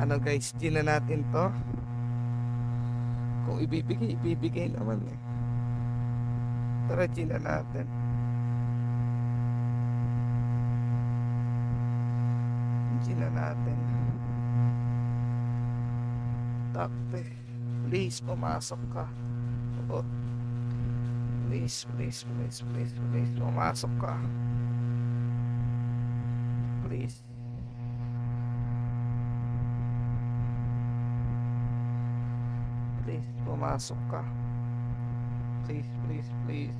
Ano guys, G na natin to. Kung ibibigay, ibibigay naman eh. Tara, G na natin. G na natin. Takpe. Please, pumasok ka. Oh, please, please, please, please, please, pumasok ka. Please. Please, pumasok ka. Please, please, please.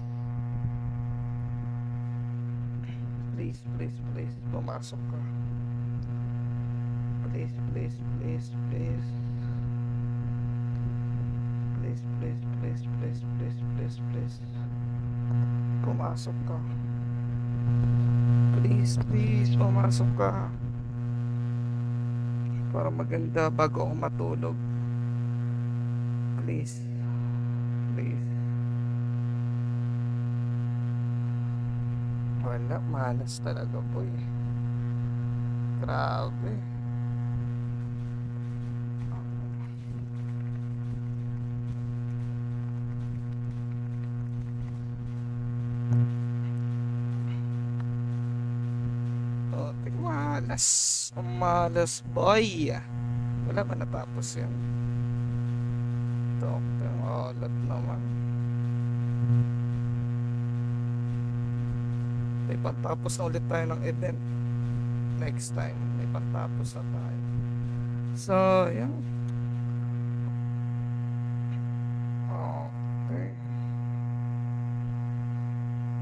Please, please, please, pumasok ka. Please, please, please, please. Please, please, please, please, please, please, please. Pumasok ka. Please, please, pumasok ka. Para maganda bago ako matulog. Please. Please. Wala, malas talaga boy. Grabe. Oh, malas. Ang malas boy. Wala ba natapos yan? Ito, ulat naman. May pantapos na ulit tayo ng event. Next time, may pantapos na tayo. So, yan. Okay.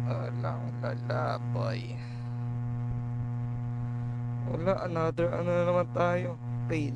Walang lalaboy. Wala, another ano na naman tayo. Fail.